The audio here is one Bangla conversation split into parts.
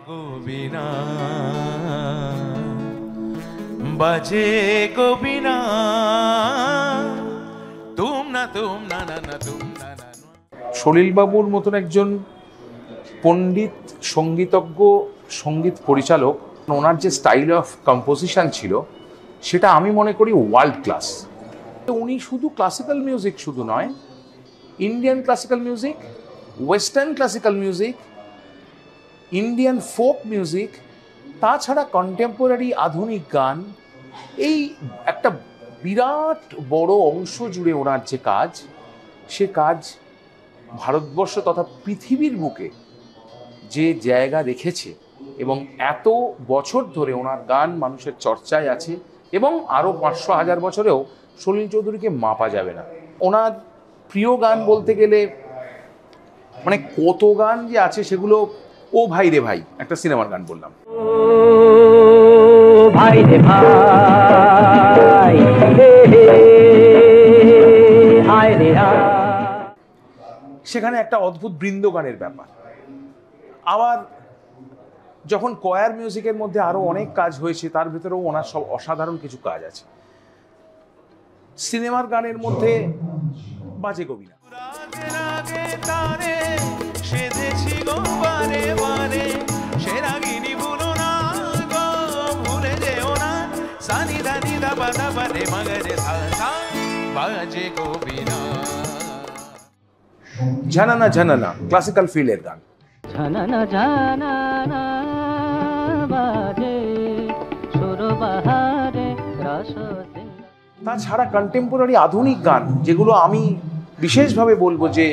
গোবিনা বাজে গোবিনা তুম না না না তুম না না। সলিলবাবুর মতন একজন পণ্ডিত সঙ্গীতজ্ঞ সঙ্গীত পরিচালক, ওনার যে স্টাইল অফ কম্পোজিশন ছিল সেটা আমি মনে করি ওয়ার্ল্ড ক্লাস। উনি শুধু ক্লাসিক্যাল মিউজিক শুধু নয়, Indian classical music, western classical music, Indian folk music, তাছাড়া কন্টেম্পোরারি আধুনিক গান, এই একটা বিরাট বড় অংশ জুড়ে ওনার যে কাজ, সে কাজ ভারতবর্ষ তথা পৃথিবীর বুকে যে জায়গা রেখেছে এবং এত বছর ধরে ওনার গান মানুষের চর্চায় আছে এবং আরও 500-1000 বছরেও সলিল চৌধুরীকে মাপা যাবে না। ওনার প্রিয় গান বলতে গেলে মানে কত গান যে আছে সেগুলো, ও ভাই রে ভাই একটা সিনেমার গান বললাম, ও ভাই রে ভাই আয় রে সেখানে একটা অদ্ভুত বৃন্দগানের ব্যাপার। আবার যখন কয়ার মিউজিকের মধ্যে আরো অনেক কাজ হয়েছে, তার ভেতরেও ওনার সব অসাধারণ কিছু কাজ আছে। সিনেমার গানের মধ্যে বাজে গোবিনা, ঝানানা ঝানানা ক্লাসিক্যাল ফিলের গান, ঝানানা ঝানানা বাজে সুরবাহারে রস। তাছাড়া কন্টেম্পোরারি আধুনিক গান যেগুলো আমি বিশেষভাবে বলবো যে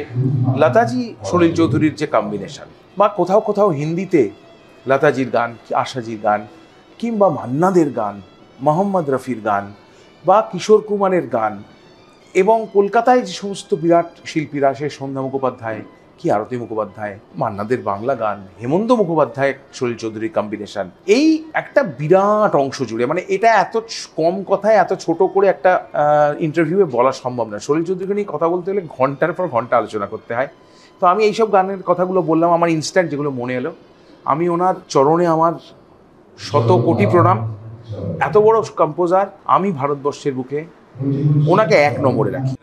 লতাজি সলিল চৌধুরীর যে কম্বিনেশন, বা কোথাও কোথাও হিন্দিতে লতাজির গান, আশাজির গান, কিংবা মান্নাদের গান, মোহাম্মদ রফির গান, বা কিশোর কুমারের গান, এবং কলকাতায় যে সমস্ত বিরাট শিল্পীরা, সে সন্ধ্যা মুখোপাধ্যায় কি আরতি মুখোপাধ্যায়, মান্নাদের বাংলা গান, হেমন্ত মুখোপাধ্যায় সলিল চৌধুরীর কম্বিনেশন, এই একটা বিরাট অংশ জুড়ে, মানে এটা এত কম কথায় এত ছোট করে একটা ইন্টারভিউয়ে বলা সম্ভব না। সলিল চৌধুরীকে নিয়ে কথা বলতে হলে ঘন্টার পর ঘন্টা আলোচনা করতে হয়। তো আমি এইসব গানের কথাগুলো বললাম, আমার ইনস্ট্যান্ট যেগুলো মনে এলো। আমি ওনার চরণে আমার 100 কোটি প্রণাম। এত বড় কম্পোজার, আমি ভারতবর্ষের বুকে ওনাকে 1 নম্বরে রাখি।